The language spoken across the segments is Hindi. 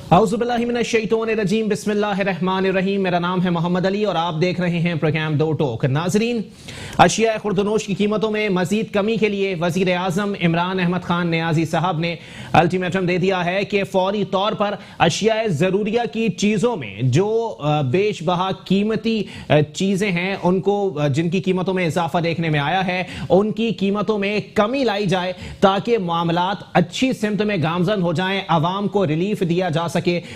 औज़ुबिल्लाहिमिनश्शैतानिर्रजीम बिस्मिल्लाहिर्रहमानिर्रहीम। मेरा नाम है मोहम्मद अली और आप देख रहे हैं प्रोग्राम दो टोक। नाजरीन, अशिया खुर्दनोश की कीमतों में मजीद कमी के लिए वज़ीर आज़म इमरान अहमद खान नियाज़ी साहब ने अल्टीमेटम दे दिया है कि फौरी तौर पर अशिया ज़रूरिया की चीज़ों में जो बेशबहा कीमती चीज़ें हैं उनको जिनकी कीमतों में इजाफा देखने में आया है उनकी कीमतों में कमी लाई जाए ताकि मामलात अच्छी सिमत में गामजन हो जाएं, अवाम को रिलीफ दिया जा सके।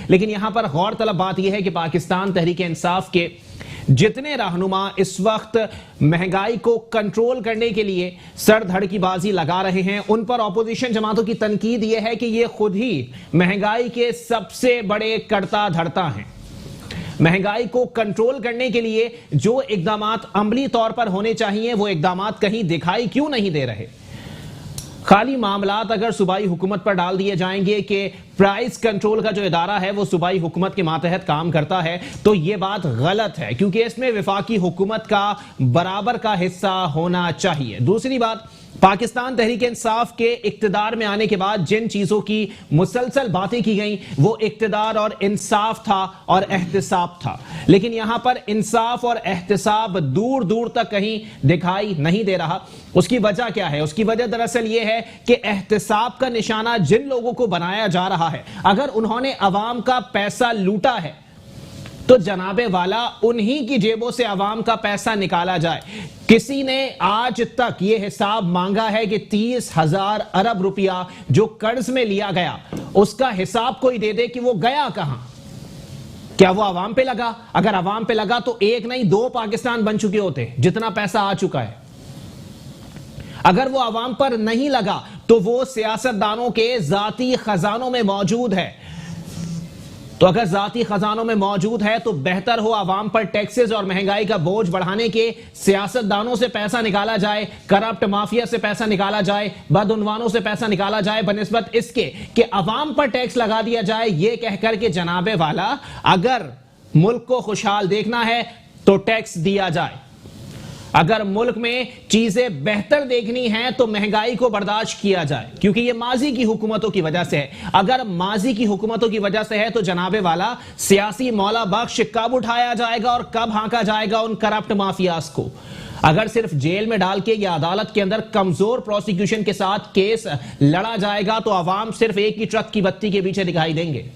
लेकिन यहां पर गौर तलब बात यह है कि पाकिस्तान तहरीक इंसाफ के जितने रहनुमा इस वक्त महंगाई को कंट्रोल करने के लिए सर धड़ की बाजी लगा रहे हैं, उन पर ऑपोजिशन जमातों की तनकीद यह है कि ये खुद ही महंगाई के सबसे बड़े करता धरता हैं। महंगाई को कंट्रोल करने के लिए जो इकदामात अमली तौर पर होने चाहिए वो इकदामात कहीं दिखाई क्यों नहीं दे रहे। खाली मामलात अगर सूबाई हुकूमत पर डाल दिए जाएंगे कि प्राइस कंट्रोल का जो इदारा है वो सूबाई हुकूमत के मातहत काम करता है तो ये बात गलत है, क्योंकि इसमें विफाकी हुकूमत का बराबर का हिस्सा होना चाहिए। दूसरी बात, पाकिस्तान तहरीक इंसाफ के इक्तदार में आने के बाद जिन चीजों की मुसलसल बातें की गई वो इक्तदार और इंसाफ था और एहतिसाब था, लेकिन यहां पर इंसाफ और एहतिसाब दूर दूर तक कहीं दिखाई नहीं दे रहा। उसकी वजह क्या है? उसकी वजह दरअसल यह है कि एहतिसाब का निशाना जिन लोगों को बनाया जा रहा है, अगर उन्होंने अवाम का पैसा लूटा है तो जनाबे वाला उन्हीं की जेबों से अवाम का पैसा निकाला जाए। किसी ने आज तक यह हिसाब मांगा है कि 30,000 अरब रुपया जो कर्ज में लिया गया उसका हिसाब कोई दे दे कि वो गया कहां? क्या वो अवाम पे लगा? अगर अवाम पे लगा तो एक नहीं दो पाकिस्तान बन चुके होते जितना पैसा आ चुका है। अगर वो अवाम पर नहीं लगा तो वो सियासतदानों के जाती खजानों में मौजूद है। तो अगर जाती खजानों में मौजूद है तो बेहतर हो अवाम पर टैक्सेस और महंगाई का बोझ बढ़ाने के सियासतदानों से पैसा निकाला जाए, करप्ट माफिया से पैसा निकाला जाए, बदउनवानों से पैसा निकाला जाए, बनिस्बत इसके कि अवाम पर टैक्स लगा दिया जाए। यह कहकर के जनाबे वाला अगर मुल्क को खुशहाल देखना है तो टैक्स दिया जाए, अगर मुल्क में चीजें बेहतर देखनी है तो महंगाई को बर्दाश्त किया जाए, क्योंकि ये माजी की हुकूमतों की वजह से है। अगर माजी की हुकूमतों की वजह से है तो जनाबे वाला सियासी मौला बख्श कब उठाया जाएगा और कब हांका जाएगा उन करप्ट माफियाज को? अगर सिर्फ जेल में डाल के या अदालत के अंदर कमजोर प्रोसिक्यूशन के साथ केस लड़ा जाएगा तो अवाम सिर्फ एक ही ट्रक की बत्ती के पीछे दिखाई देंगे।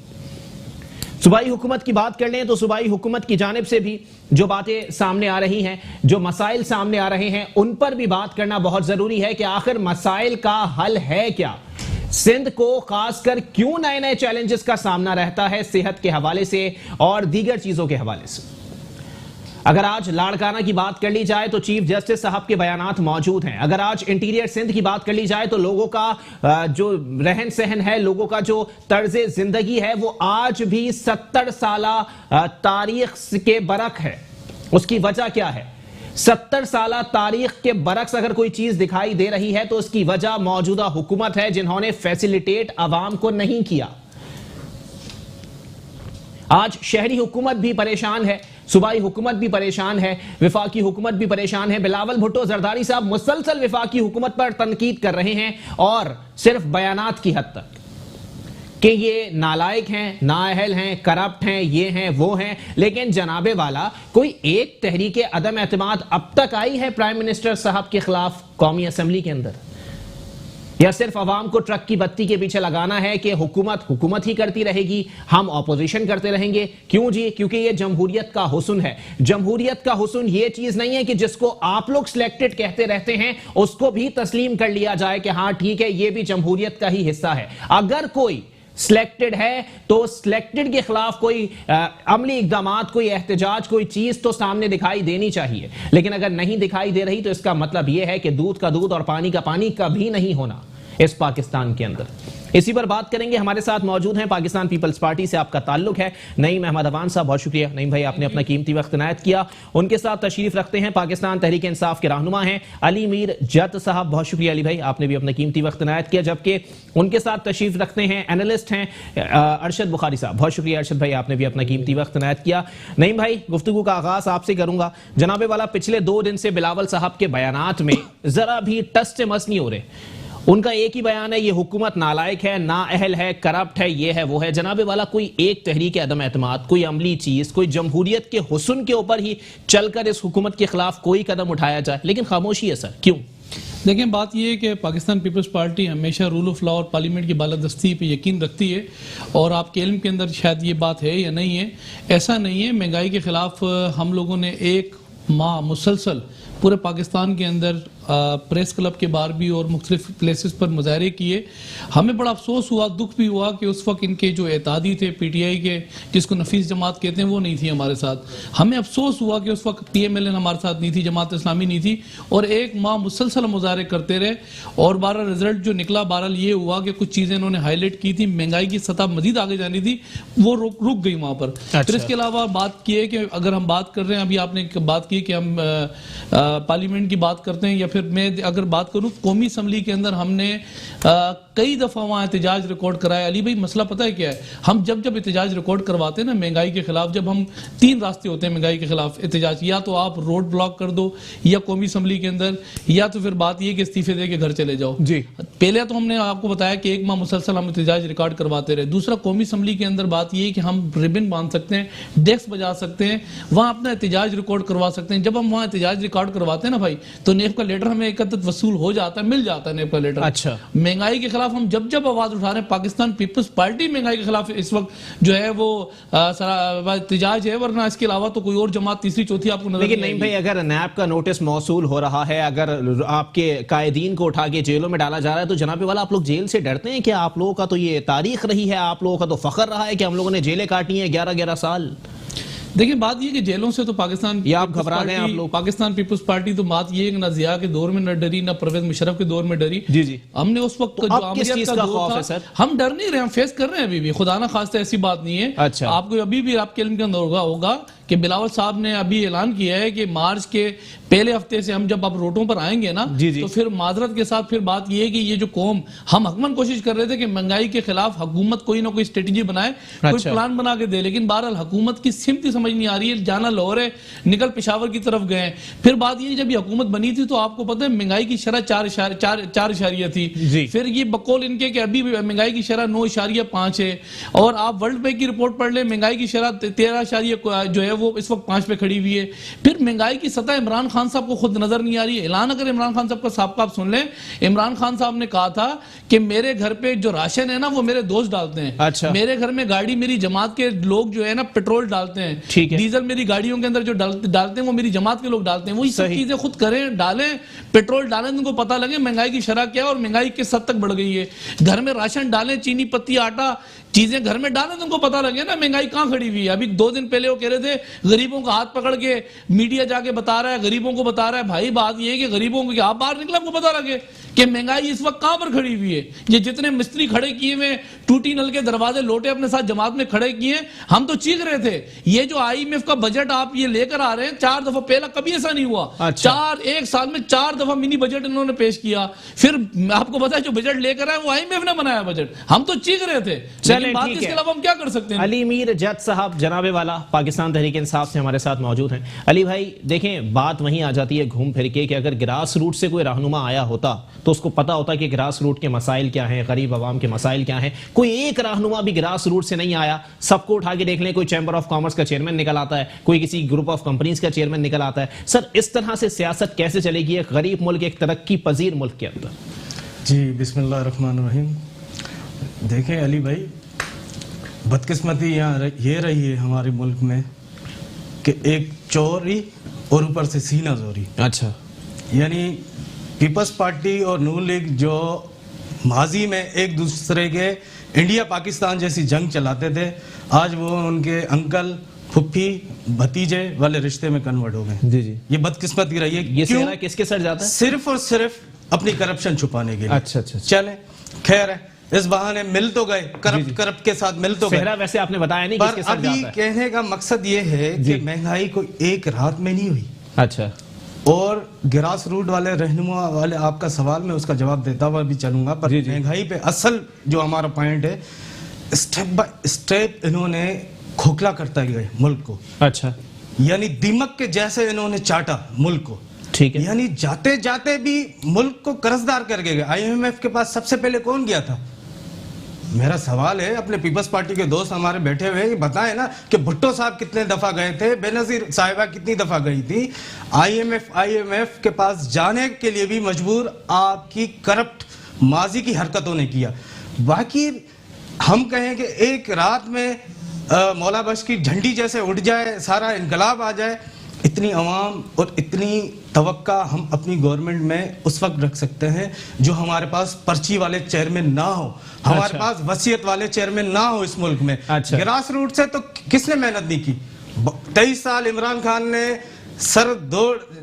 सूबाई हुकूमत की बात कर लें तो सूबाई हुकूमत की जानिब से भी जो बातें सामने आ रही हैं, जो मसाइल सामने आ रहे हैं, उन पर भी बात करना बहुत जरूरी है कि आखिर मसाइल का हल है क्या। सिंध को खासकर क्यों नए नए चैलेंजेस का सामना रहता है सेहत के हवाले से और दीगर चीजों के हवाले से। अगर आज लाड़काना की बात कर ली जाए तो चीफ जस्टिस साहब के बयानात मौजूद हैं। अगर आज इंटीरियर सिंध की बात कर ली जाए तो लोगों का जो रहन सहन है, लोगों का जो तर्ज जिंदगी है वो आज भी 70 साला तारीख के बरक है। उसकी वजह क्या है? 70 साला तारीख के बरक्स अगर कोई चीज दिखाई दे रही है तो उसकी वजह मौजूदा हुकूमत है जिन्होंने फैसिलिटेट अवाम को नहीं किया। आज शहरी हुकूमत भी परेशान है, सूबाई हुकूमत भी परेशान है, विफाकी हुकूमत भी परेशान है। बिलावल भुट्टो जरदारी साहब मुसलसल विफाकी हुकूमत पर तनकीद कर रहे हैं और सिर्फ बयानात की हद तक कि ये नालायक हैं, नाअहल हैं, करप्ट हैं, ये हैं, वो हैं। लेकिन जनाबे वाला कोई एक तहरीक अदम एतमाद अब तक आई है प्राइम मिनिस्टर साहब के खिलाफ कौमी असम्बली के अंदर? या सिर्फ अवाम को ट्रक की बत्ती के पीछे लगाना है कि हुकूमत ही करती रहेगी, हम ऑपोजिशन करते रहेंगे? क्यों जी? क्योंकि ये जमहूरियत का हुस्न है। जमहूरियत का हुस्न ये चीज नहीं है कि जिसको आप लोग सिलेक्टेड कहते रहते हैं उसको भी तस्लीम कर लिया जाए कि हाँ ठीक है ये भी जमहूरियत का ही हिस्सा है। अगर कोई सिलेक्टेड है तो सिलेक्टेड के खिलाफ कोई अमली इकदामात, कोई एहतजाज, कोई चीज तो सामने दिखाई देनी चाहिए। लेकिन अगर नहीं दिखाई दे रही तो इसका मतलब यह है कि दूध का दूध और पानी का पानी कभी नहीं होना इस पाकिस्तान के अंदर। इसी पर बात करेंगे। हमारे साथ मौजूद हैं पाकिस्तान पीपल्स पार्टी से आपका ताल्लुक है नईम अहमद अवान साहब, बहुत शुक्रिया नईम भाई, आपने अपना कीमती वक्त इनायत किया। उनके साथ तशरीफ रखते हैं पाकिस्तान तहरीक इंसाफ के रहनुमा हैं अली मीर जत साहब, बहुत शुक्रिया अली भाई, आपने भी अपना कीमती वक्त इनायत किया। जबकि उनके साथ तशरीफ रखते हैं एनालिस्ट हैं अरशद बुखारी साहब, बहुत शुक्रिया अरशद भाई, आपने भी अपना कीमती वक्त इनायत किया। नईम भाई, गुफ्तगू का आगाज आपसे करूंगा। जनाबे वाला पिछले 2 दिन से बिलावल साहब के बयानात में जरा भी टस से मस नहीं हो रहे। उनका एक ही बयान है, ये हुकूमत नालायक है, नाअहल है, करप्ट है, ये है वो है। जनाबे वाला, कोई एक तहरीक अदम एतमाद, कोई अमली चीज, कोई जमहूरियत के हुस्न के ऊपर ही चलकर इस हुकूमत के खिलाफ कोई कदम उठाया जाए, लेकिन खामोशी है सर, क्यों? देखें, बात यह है कि पाकिस्तान पीपल्स पार्टी हमेशा रूल ऑफ लॉ और पार्लियामेंट की बालादस्ती पे यकीन रखती है, और आपके इल्म के अंदर शायद ये बात है या नहीं है, ऐसा नहीं है। महंगाई के खिलाफ हम लोगों ने एक माह मुसलसल पूरे पाकिस्तान के अंदर प्रेस क्लब के बाहर भी और मुख्तलिफ प्लेसेस पर मुजाहरे किए। हमें बड़ा अफसोस हुआ, दुख भी हुआ कि उस वक्त इनके जो एतादी थे PTI के, जिसको नफीस जमात कहते हैं, वो नहीं थी हमारे साथ। हमें अफसोस हुआ कि उस वक्त PMLN हमारे साथ नहीं थी, जमात इस्लामी नहीं थी, और एक माह मुसलसल मुजाहरे करते रहे। और बहरहाल रिजल्ट जो निकला, बहरहाल ये हुआ कि कुछ चीज़ें इन्होंने हाईलाइट की थी, महंगाई की सतह मजीद आगे जानी थी, वो रुक गई वहाँ पर। फिर इसके अलावा बात की है कि अगर हम बात कर रहे हैं, अभी आपने बात की कि हम पार्लियामेंट की बात करते हैं, या फिर मैं अगर बात करूं कौमी असम्बली के अंदर हमने कई दफ़ा वहाँ एहतजाज रिकॉर्ड कराया। अली भाई, मसला पता है क्या है? हम जब एहतजाज रिकॉर्ड करवाते हैं ना महंगाई के खिलाफ, जब हम 3 रास्ते होते हैं महंगाई के खिलाफ एहतजाज, या तो आप रोड ब्लॉक कर दो या कौमी असम्बली के अंदर, या तो फिर बात यह कि इस्तीफे दे के घर चले जाओ जी। पहले तो हमने आपको बताया कि एक माह मुसलसल हम एहतजाज रिकॉर्ड करवाते रहे। दूसरा, कौमी असम्बली के अंदर बात यह कि हम रिबन बांध सकते हैं, डेस्क बजा सकते हैं, वहाँ अपना एहतजाज रिकॉर्ड करवा सकते हैं। जब हम वहाँ एहतजाज रिकॉर्ड करवाते हैं ना भाई, तो नेब का लेटर हमें एकत्रित वसूल हो जाता है, मिल जाता है नेब का लेटर। अच्छा, महंगाई के खिलाफ हम जब आवाज उठा रहे हैं, पाकिस्तान पीपल्स पार्टी महंगाई के खिलाफ इस वक्त जो है वो एहतजाज है, वरना इसके अलावा तो कोई और जमात तीसरी चौथी आपको नजर लेकिन नहीं भाई, अगर नैब का नोटिस मौसूल हो रहा है, अगर आपके कायदीन को उठा के जेलों में डाला जा रहा है, तो जनाबे वाला आप लोग जेल से डरते हैं क्या? आप लोगों का तो ये तारीख रही है, आप लोगों का तो फख्र रहा है कि हम लोगों ने जेलें काटी हैं 11-11 साल। देखिए, बात ये कि जेलों से तो पाकिस्तान, या आप घबरा गए आप लोग? पाकिस्तान पीपल्स पार्टी तो बात ये है कि ना जिया के दौर में न डरी, ना परवेज मुशर्रफ के दौर में डरी। जी जी, हमने उस वक्त तो जो अमलियत का दौर था, सर, हम डर नहीं रहे, हम फेस कर रहे हैं अभी भी, खुदा ना खास्ता ऐसी बात नहीं है। अच्छा, आपको अभी भी आपके इल्म के अंदर होगा कि बिलावल साहब ने अभी ऐलान किया है कि मार्च के पहले हफ्ते से हम जब आप रोडों पर आएंगे ना, तो फिर माजरत के साथ फिर बात ये है कि ये जो कौम, हम हकमन कोशिश कर रहे थे कि महंगाई के खिलाफ हुकूमत कोई ना कोई स्ट्रेटेजी बनाए, कोई प्लान बना के दे, लेकिन बहरहाल हुकूमत की सिमत समझ नहीं आ रही है। जाना लाहौर है, निकल पेशावर की तरफ गए। फिर बात ये, जब ये हुकूमत बनी थी तो आपको पता है महंगाई की शरह 4.4 थी। फिर ये बकौल इनके कि अभी महंगाई की शरह 9.5 है, और आप वर्ल्ड बैंक की रिपोर्ट पढ़ ले, महंगाई की शरह 13 जो है वो इस वक्त 5 पे खड़ी हुई है। फिर महंगाई की सतह इमरान खान साहब को खुद नजर नहीं आ रही है। ऐलान अगर इमरान खान साहब का साहब आप सुन लें, इमरान खान साहब ने कहा था कि मेरे घर पे जो राशन है ना वो मेरे दोस्त डालते हैं। अच्छा, मेरे घर में गाड़ी मेरी जमात के लोग जो है ना पेट्रोल डालते हैं, ठीक है, डीजल मेरी गाड़ियों के अंदर जो डालते हैं वो मेरी जमात के लोग डालते हैं। वो सब चीजें खुद करें, डालें, पेट्रोल डालें, उनको पता लगे महंगाई की शरह क्या है और महंगाई किस हद तक बढ़ गई है। घर में राशन डालें, चीनी पत्ती आटा चीजें घर में डालें, तुमको पता लगे ना महंगाई कहां खड़ी हुई है। अभी 2 दिन पहले वो कह रहे थे गरीबों का हाथ पकड़ के मीडिया जाके बता रहा है, गरीबों को बता रहा है। भाई बात ये है कि गरीबों को, आप बाहर निकले आपको पता लगे कि महंगाई इस वक्त कहां पर खड़ी हुई है। ये जितने मिस्त्री खड़े किए हुए, टूटी नल के दरवाजे लोटे अपने साथ जमात में खड़े किए, हम तो चीख रहे थे। ये जो IMF का बजट आप ये लेकर आ रहे हैं, 4 दफा, पहला कभी ऐसा नहीं हुआ। अच्छा। 1 साल में 4 दफा मिनी बजट इन्होंने पेश किया। फिर आपको पता है जो बजट लेकर आए वो IMF ने बनाया बजट, हम तो चीख रहे थे। बात इसके अलावा हम क्या कर सकते हैं? अली मीर जज साहब जनाबे वाला पाकिस्तान तहरीक इंसाफ से हमारे साथ मौजूद हैं। अली भाई देखें, बात वहीं आ जाती है घूम फिर के कि अगर ग्रास रूट से कोई रहनुमा आया होता तो उसको पता होता कि ग्रास रूट के मसाइल क्या हैं, गरीब आवाम के मसाइल क्या हैं। कोई एक रहनुमा भी ग्रास रूट से नहीं आया। सबको उठा के देख लें, कोई चैम्बर ऑफ कॉमर्स का चेयरमैन निकल आता है, कोई किसी ग्रुप ऑफ कंपनीज का चेयरमैन निकल आता है। सर, इस तरह से सियासत कैसे चलेगी एक गरीब मुल्क, एक तरक्की पजीर मुल्क के अंदर? जी, बिस्मिल्लाहिर्रहमानिर्रहीम। देखें अली भाई, बदकिस्मती यहाँ ये रही है हमारे मुल्क में कि एक चोरी और ऊपर से सीना जोरी। अच्छा, यानी पीपल्स पार्टी और नून लीग जो माजी में एक दूसरे के इंडिया पाकिस्तान जैसी जंग चलाते थे, आज वो उनके अंकल, फुफ्फी, भतीजे वाले रिश्ते में कन्वर्ट हो गए। जी जी, ये बदकिस्मती रही है। ये सेहरा किसके सर जाता है? सिर्फ और सिर्फ अपनी करप्शन छुपाने के लिए। अच्छा अच्छा, चले खैर है, इस बहाने मिल तो गए, करप्ट के साथ मिल तो गए। वैसे आपने बताया नहीं पर अभी कहने का मकसद ये है कि महंगाई कोई एक रात में नहीं हुई। अच्छा, और ग्रास रूट वाले रहनुमा वाले आपका सवाल में उसका जवाब देता हुआ भी चलूंगा, पर महंगाई पे असल जो हमारा पॉइंट है, स्टेप बाय स्टेप इन्होंने खोखला करता गए मुल्क को। अच्छा, यानी दीमक के जैसे इन्होंने चाटा मुल्क को। ठीक है। यानी जाते जाते भी मुल्क को कर्जदार करके गए। IMF के पास सबसे पहले कौन गया था? मेरा सवाल है, अपने पीपल्स पार्टी के दोस्त हमारे बैठे हुए हैं, बताएं ना कि भुट्टो साहब कितने दफा गए थे, बेनजीर साहिबा कितनी दफा गई थी। IMF के पास जाने के लिए भी मजबूर आपकी करप्ट माजी की हरकतों ने किया। बाकी हम कहें कि एक रात में मौला बख्श की झंडी जैसे उड़ जाए, सारा इनकलाब आ जाए, इतनी अवाम और इतनी तवक्का हम अपनी गवर्नमेंट में उस वक्त रख सकते हैं जो हमारे पास पर्ची वाले चेयरमैन ना हो, हमारे पास वसीयत वाले चेयरमैन ना हो इस मुल्क में। ग्रास रूट से तो किसने मेहनत नहीं की? 23 साल इमरान खान ने सर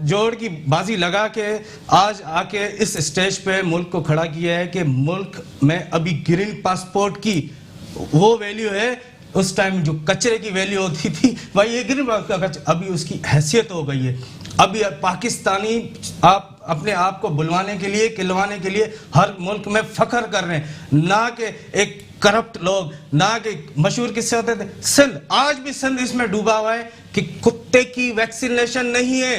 जोड़ की बाजी लगा के आज आके इस स्टेज पे मुल्क को खड़ा किया है कि मुल्क में अभी ग्रीन पासपोर्ट की वो वैल्यू है, उस टाइम जो कचरे की वैल्यू होती थी भाई ये ग्रीन पासपोर्ट, अभी उसकी हैसियत हो गई है। अभी पाकिस्तानी आप अपने आप को बुलवाने के लिए, खिलवाने के लिए हर मुल्क में फख्र कर रहे हैं, ना कि एक करप्ट लोग, ना कि मशहूर किस्से होते थे। सिंध, आज भी सिंध इसमें डूबा हुआ है कि कुत्ते की वैक्सीनेशन नहीं है।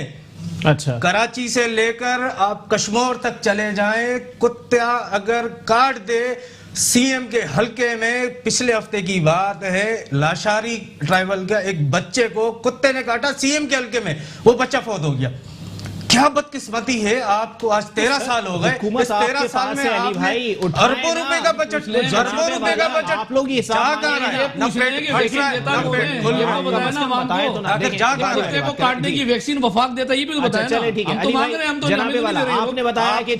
अच्छा, कराची से लेकर आप कश्मीर तक चले जाएं, कुत्ता अगर काट दे, सीएम के हलके में पिछले हफ्ते की बात है, लाशारी ट्राइबल का एक बच्चे को कुत्ते ने काटा सीएम के हलके में, वो बच्चा फौत हो गया। क्या बदकिस्मती है आपको, आज 13 साल हो गए, इस 13 साल में आपने अरबों रुपए का बजट, अरबों रुपए का बजट आप लोग ये काटने की वैक्सीन वफाक देता, ये भी बताया। चले ठीक है, आपने बताया कि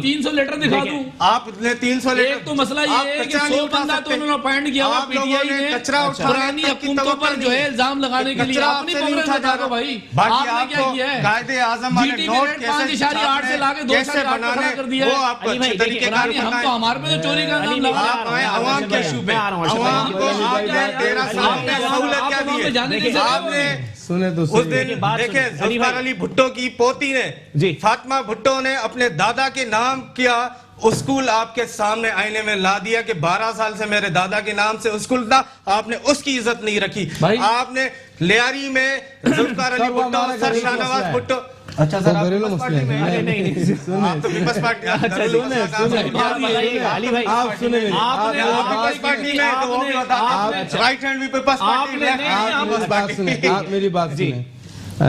300 लेटर दिखा दूं, आपने 300 लेटर। एक तो मसला ये है कि 100 बंदा तो उन्होंने अपॉइंट किया हुआ पीटीआई ने पुरानी हुकूमतों पर जो है इल्जाम लगाने के लिए, अपनी कांग्रेस बता दो भाई, आपने क्या किया है? कायदे आज़म वाले नोट कैसे बनाने कर दिया, वो आपको अच्छे तरीके से हम तो हमारे पे तो चोरी का नाम लगा आवाम के इशू पे, आवाम को आपने 13 साल में सहूलत क्या दी है? आपने सुने तो उस दिन देखे ज़ुल्फ़िकार अली भुट्टो की पोती ने, फातिमा भुट्टो ने अपने दादा के नाम किया स्कूल आपके सामने आईने में ला दिया कि 12 साल से मेरे दादा के नाम से स्कूल था, आपने उसकी इज्जत नहीं रखी। आपने लियारी में ज़ुल्फ़िकार अली भुट्टो, सर शाहनवाज भुट्टो, अच्छा सर घरेलू मसले नहीं आप तो पीपल्स पार्टी, अली भाई आप सुने, आपने पीपल्स पार्टी में तो वो भी होता, राइट हैंड भी पीपल्स पार्टी, आप बात सुने, आप मेरी बात सुने।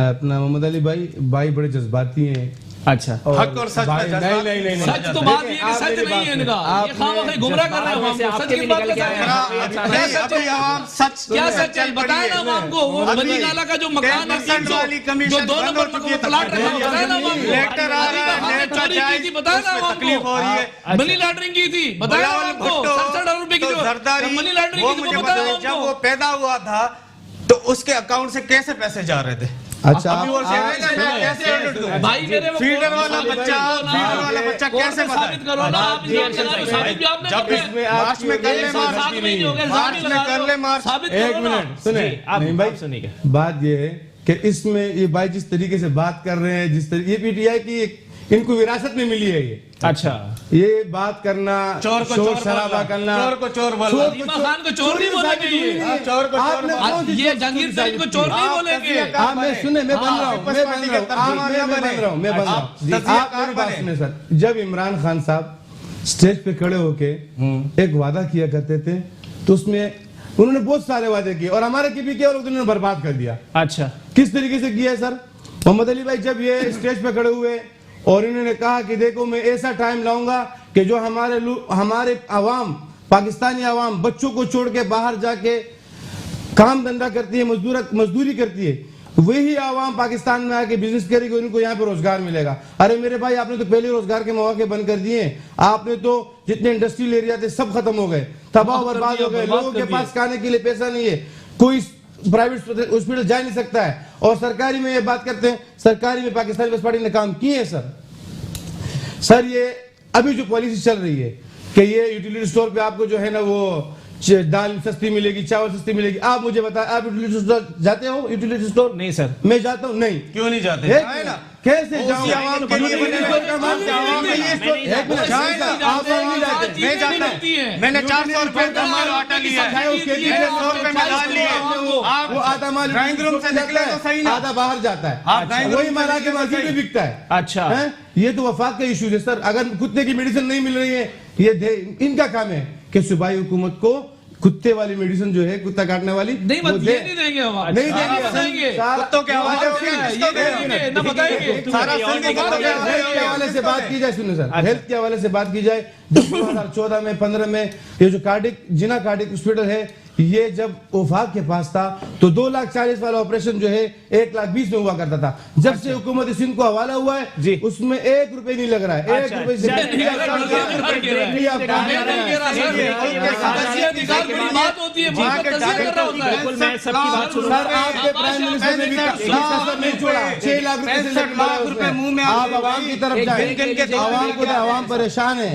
अपना मोहम्मद अली भाई बड़े जज्बाती हैं। अच्छा, हक और सच में नहीं सच तो बात ये कि सच नहीं है इनका, ये खामखा गुमराह कर रहे हैं हम। सच की बात क्या सच, क्या सच है बताएं ना आवाम को। वो मनी नाला का जो मकान है 300 जो 2 नंबर में प्लाट रखा है, बताएं ना आवाम को। लेटर आ रहा है, चोरी की थी, बताएं ना आवाम को। मनी लॉन्ड्रिंग की थी, बताएं आवाम को। 67 रुपए की जो मनी लॉन्ड्रिंग की थी, वो बताएं आवाम को। जब वो पैदा हुआ था तो उसके अकाउंट से कैसे पैसे जा रहे थे? अच्छा, भाई मेरे फीडर वाला बच्चा कैसे साबित करो ना आप, साबित भी आपने जब इसमें मार्च में कर ले, मार्च साबित एक मिनट सुने, नहीं भाई सुनिए, बात ये है कि इसमें ये भाई जिस तरीके से बात कर रहे हैं, जिस तरीके ये पीटीआई की इनको विरासत में मिली है ये। अच्छा, ये बात करना, चोर को चोर शराबा करना, चोर को चोर बोलना, खान को चोर नहीं बोलेंगे, चोर को चोर, ये जहांगीर साहब को चोर नहीं बोलेंगे। आप मैं सुने, मैं बन रहा हूँ, आप मेरी बात सुने सर। जब इमरान खान साहब स्टेज पे खड़े होके एक वादा किया करते थे तो उसमें उन्होंने बहुत सारे वादे किए और हमारे की भी किया और उन्होंने बर्बाद कर दिया। अच्छा, किस तरीके से किया है सर? मोहम्मद अली भाई जब ये स्टेज पे खड़े हुए और इन्होंने कहा कि देखो मैं ऐसा टाइम लाऊंगा कि जो हमारे आवाम, पाकिस्तानी आवाम बच्चों को छोड़ के बाहर जाके काम धंधा करती है, मजदूरी करती है, वही आवाम पाकिस्तान में आके बिजनेस करेगी, उनको यहाँ पे रोजगार मिलेगा। अरे मेरे भाई, आपने तो पहले रोजगार के मौके बंद कर दिए, आपने तो जितने इंडस्ट्रियल एरिया थे सब खत्म हो गए, तबाह बर्बाद हो गए, लोगों के पास खाने के लिए पैसा नहीं है, कोई प्राइवेट हॉस्पिटल जा नहीं सकता है। और सरकारी में ये बात करते हैं, सरकारी में पाकिस्तानी पीपल्स पार्टी ने काम किए हैं सर। ये अभी जो पॉलिसी चल रही है कि ये यूटिलिटी स्टोर पे आपको जो है ना वो दाल सस्ती मिलेगी, चावल सस्ती मिलेगी, आप मुझे बताएं, आप यूटिलिटी स्टोर जाते हो? यूटिलिटी स्टोर नहीं सर, मैं जाता हूँ। नहीं, क्यों नहीं जाते? कैसे जाऊँ? मैं जाता हूं, मैंने 400 रुपए का माल आटा लिया है, उसके पीछे 100 रुपए में दाल लिया। वो आधा माल ड्राइंग रूम से निकले तो सही ना, आधा बाहर जाता है, अच्छा, वही माल आके मार्केट में बिकता है। अच्छा हैं? ये तो वफाक का इशू है सर। अगर कुत्ते की मेडिसिन नहीं मिल रही है, ये इनका काम है कि सूबाई हुकूमत को कुत्ते वाली मेडिसिन जो है, कुत्ता काटने वाली, नहीं मत ये नहीं देंगे हम आपको। नहीं देंगे, बताएंगे कुत्तों के हवाले हो गया, ये देंगे ना, बताएंगे सारा सिंध कुत्तों के हेल्थ के हवाले से बात की जाए, सुनो सर, हेल्थ के हवाले से बात की जाए, जब 2014 में 15 में ये जो जिना कार्डिक हॉस्पिटल है, ये जब वफाक के पास था तो 2,40,000 वाला ऑपरेशन जो है 1,20,000 में हुआ करता था। जब से हुकूमत सिंध को हवाला हुआ है, उसमें 1 रुपए नहीं लग रहा है, 1 रुपए से बिल्कुल मैं सबकी बात सुन सर, आपके प्राइम मिनिस्टर ने भी नहीं छोड़ा, 6 लाख रुपए से 65 लाख रुपए मुंह में आप आवाम की तरफ जाए, आवाम परेशान है।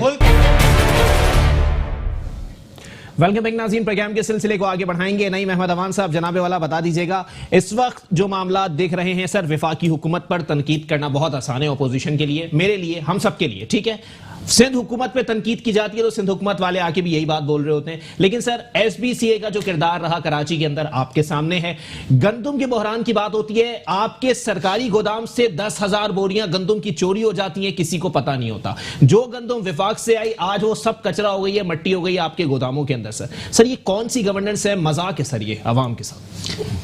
वेलकम बैक नाज़रीन, प्रोग्राम के सिलसिले को आगे बढ़ाएंगे। नईम अहमद अवान साहब, जनाबे वाला बता दीजिएगा, इस वक्त जो मामला देख रहे हैं सर, विफाकी हुकूमत पर तनकीद करना बहुत आसान है अपोजिशन के लिए, मेरे लिए, हम सब के लिए, ठीक है। सिंध हुकूमत पे तनकीद की जाती है तो सिंध हुकूमत वाले आके भी यही बात बोल रहे होते हैं, लेकिन सर SBCA का जो किरदार रहा कराची के अंदर आपके सामने है। गंदम के बहरान की बात होती है, आपके सरकारी गोदाम से 10,000 बोरियां गंदम की चोरी हो जाती हैं, किसी को पता नहीं होता। जो गंदम विफाक से आई, आज वो सब कचरा हो गई है, मट्टी हो गई है आपके गोदामों के अंदर। सर ये कौन सी गवर्नेंस है, मजाक है सर ये अवाम के साथ?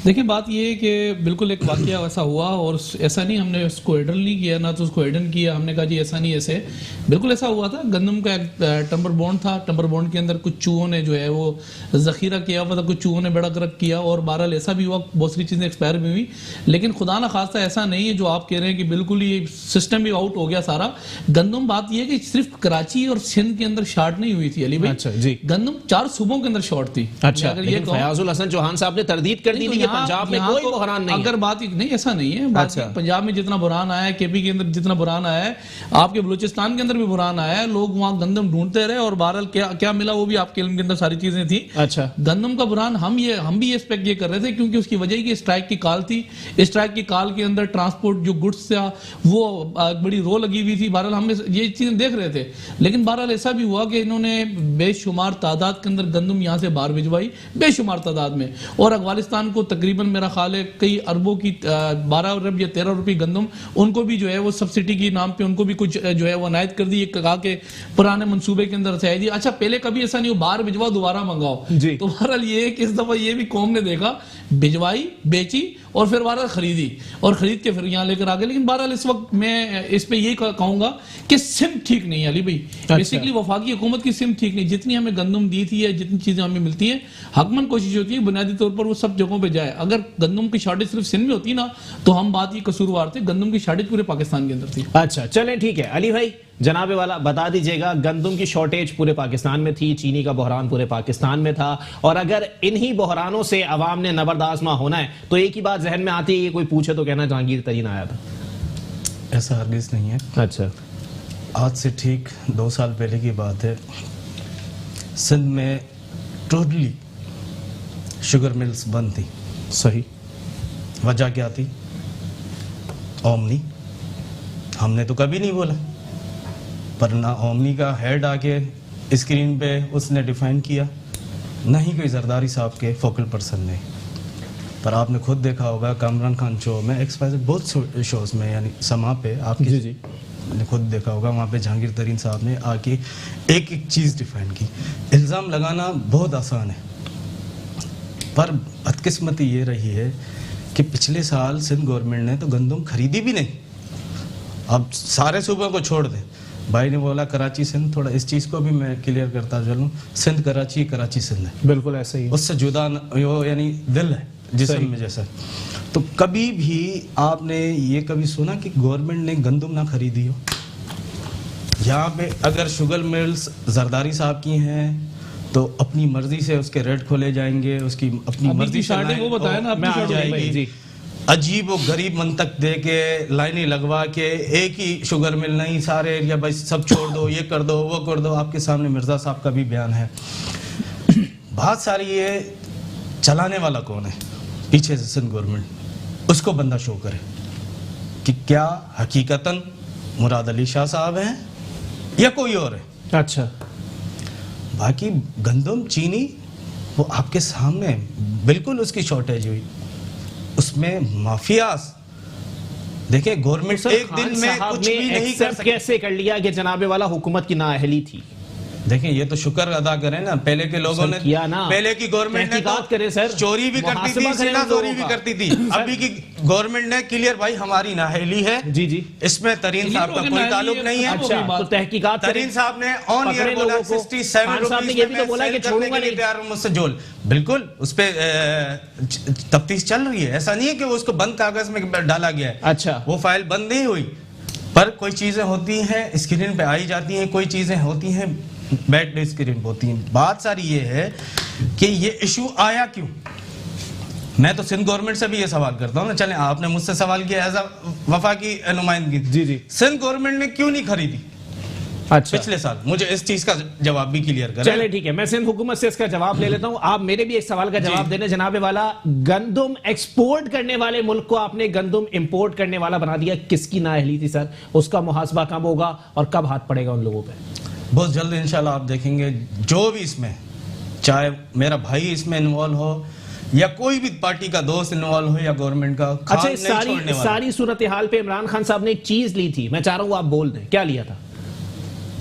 देखिए बात ये है कि बिल्कुल एक वाकया ऐसा हुआ, और ऐसा नहीं हमने उसको हैंडल नहीं किया, ना तो उसको हैंडल किया, हमने कहा जी ऐसा नहीं, ऐसे बिल्कुल ऐसा हुआ था। गंदम का एक टम्बर बॉन्ड था, टम्बर बॉन्ड के अंदर कुछ चूहों ने जो है वो जखीरा किया हुआ था, कुछ चूहों ने बड़ा गर्क किया, और बहरहाल ऐसा भी हुआ, बहुत सारी चीज़ें एक्सपायर भी हुई। लेकिन खुदा ना खास्ता ऐसा नहीं है जो आप कह रहे हैं कि बिल्कुल ये सिस्टम भी आउट हो गया सारा। गंदम बात ये है कि सिर्फ कराची और सिंध के अंदर शॉर्ट नहीं हुई थी अली भाई। अच्छा जी, गंदम 4 सूबों के अंदर शॉर्ट थी। अच्छा, अगर ये फयाजुल हसन चौहान साहब ने तरदीद कर दी थी पंजाब में कोई बहरान नहीं, अगर बात नहीं, ऐसा नहीं है। अच्छा, पंजाब में जितना बुरान आया है, KP के अंदर जितना बुरान आया है, आपके बलूचिस्तान के अंदर भी बुरान आया है, लोग वहां गंदम ढूंढते रहे, और बहरहाल क्या मिला वो भी आपके इल्म के अंदर सारी चीजें थी। अच्छा, गंदम का बुरान हम भी ये एक्सपेक्ट ये कर रहे थे, क्योंकि उसकी वजह की स्ट्राइक की काल थी। स्ट्राइक की काल के अंदर ट्रांसपोर्ट जो गुड्स था वो बड़ी रो लगी हुई थी। बहरहाल हम ये चीजें देख रहे थे, लेकिन बहरहाल ऐसा भी हुआ कि इन्होंने बेशुमार तादाद के अंदर गंदम यहाँ से बाहर भिजवाई, बेशुमार तादाद में, और अफगानिस्तान को तकरीबन मेरा ख्याल है कई अरबों की 12 अरब या 13 रुपये गंदम, उनको भी जो है वो सब्सिडी की नाम पे उनको भी कुछ जो है वो अनायत कर दी, कहा के पुराने मंसूबे के अंदर से है जी। अच्छा, पहले कभी ऐसा नहीं हो बाहर भिजवाओ दोबारा मंगाओ, तो बहरहाल ये कि इस दफा ये भी कौम ने देखा, भिजवाई, बेची, और फिर बहरहाल खरीदी, और खरीद के फिर यहाँ लेकर आ गए। लेकिन बहरहाल इस वक्त मैं इस पे यही कहूंगा कि सिम ठीक नहीं है अली भाई। बेसिकली वफाकी हुकूमत की सिम ठीक नहीं, जितनी हमें गंदम दी थी या जितनी चीजें हमें मिलती हैं, हकमन कोशिश होती है बुनियादी तौर पर वो सब जगहों पे जाए। अगर गंदम की शॉर्टेज सिर्फ सिंध में होती ना, तो हम बात ये कसूरवार थे, गंदम की शॉर्टेज पूरे पाकिस्तान के अंदर थी। अच्छा चलें, ठीक है अली भाई, जनाबे वाला बता दीजिएगा, गंदम की शॉर्टेज पूरे पाकिस्तान में थी, चीनी का बहरान पूरे पाकिस्तान में था, और अगर इन्हीं बहरानों से अवाम ने नबरदाज़मा होना है तो एक ही बात जहन में आती है, ये कोई पूछे तो कहना जहांगीर तरीन आया था। ऐसा हरगिज़ नहीं है। अच्छा, आज से ठीक 2 साल पहले की बात है, सिंध में टोटली शुगर मिल्स बंद थी। सही, वजह क्या थी? ओमनी। हमने तो कभी नहीं बोला, पर ना ओमनी का हेड आके स्क्रीन पे उसने डिफाइन किया, ना ही कोई जरदारी साहब के फोकल पर्सन ने। पर आपने खुद देखा होगा कामरान खान शो में, एक्सपायर बहुत शोज़ में, यानी समा पे आपकी जी ने खुद देखा होगा, वहाँ पे जहांगीर तरीन साहब ने आके एक एक चीज़ डिफाइन की। इल्ज़ाम लगाना बहुत आसान है, पर बदकिस्मती ये रही है कि पिछले साल सिंध गवर्नमेंट ने तो गंदम खरीदी भी नहीं। अब सारे सूबों को छोड़ दें, भाई ने बोला कराची सिंध, थोड़ा इस चीज़ को भी मैं क्लियर करता चलूँ, सिंध कराची, कराची सिंध है, बिल्कुल ऐसे ही, उससे जुदा वो यानी दिल है जिस्म में जैसा। तो कभी भी आपने ये कभी सुना कि गवर्नमेंट ने गंदम ना खरीदी हो? यहाँ पे अगर शुगर मिल्स जरदारी साहब की हैं तो अपनी मर्जी से उसके रेट खोले जाएंगे, उसकी अपनी मर्जी से वो बताया ना में आ जाएगी, अजीब वो गरीब मंतक दे के लाइनें लगवा के एक ही शुगर मिल नहीं, सारे एरिया भाई सब छोड़ दो, ये कर दो, वो कर दो। आपके सामने मिर्जा साहब का भी बयान है। बहुत सारी ये चलाने वाला कौन है पीछे से? सिंध गवर्नमेंट, उसको बंदा शो करे कि क्या हकीकतन मुराद अली शाह साहब हैं या कोई और है। अच्छा, बाकी गंदम चीनी वो आपके सामने बिल्कुल उसकी शॉर्टेज हुई, उसमें माफियास देखिए गवर्नमेंट एक दिन में कुछ भी नहीं कर सकती। कैसे कर लिया कि जनाबे वाला हुकूमत की नाअहली थी? देखें ये तो शुक्र अदा करें ना, पहले के लोगों ने किया ना, पहले की गवर्नमेंट ने तो करे सर, चोरी भी करती थी, सीना चोरी भी करती थी। अभी की गवर्नमेंट ने क्लियर भाई हमारी नाअहली है जी जी, इसमें तरीन साहब का कोई ताल्लुक नहीं है। अच्छा, तो तहकीकात तरीन साहब ने ऑन ईयर बोला 67 रुपीस ये भी तो बोला कि छोड़ूंगा नहीं, तैयार हूं मुझसे जोल, बिल्कुल उस पे तफ्तीश चल रही है। ऐसा नहीं है कि वो उसको बंद कागज में डाला गया है, अच्छा वो फाइल बंद नहीं हुई, पर कोई चीजें होती हैं स्क्रीन पे आई जाती हैं, कोई चीजें होती हैं बैड स्क्रीन होती हैं। बात सारी ये है कि ये इशू आया क्यों। मैं तो सिंध गवर्नमेंट से भी ये सवाल करता हूं ना, चलें आपने मुझसे सवाल किया एज अ वफाकी नुमाइंदगी, जी जी, सिंध गवर्नमेंट ने क्यों नहीं खरीदी अच्छा पिछले साल? मुझे इस चीज का जवाब भी क्लियर करें। चले ठीक है, मैं सिंध हुकूमत से इसका जवाब ले लेता हूं। आप मेरे भी एक सवाल का जवाब देने जनाबे वाला। गंदम एक्सपोर्ट करने वाले मुल्क को आपने गंदम इंपोर्ट करने वाला बना दिया, किसकी नाअहली थी सर? उसका मुहासबा कब होगा और कब हाथ पड़ेगा उन लोगों पे? बहुत जल्द इंशाल्लाह आप देखेंगे, जो भी इसमें चाहे मेरा भाई इसमें इन्वॉल्व हो या कोई भी पार्टी का दोस्त इन्वॉल्व हो या गवर्नमेंट का, अच्छा इस सारी सूरत हाल पे इमरान खान साहब ने एक चीज ली थी, मैं चाह रहा हूं आप बोल दें, क्या लिया था?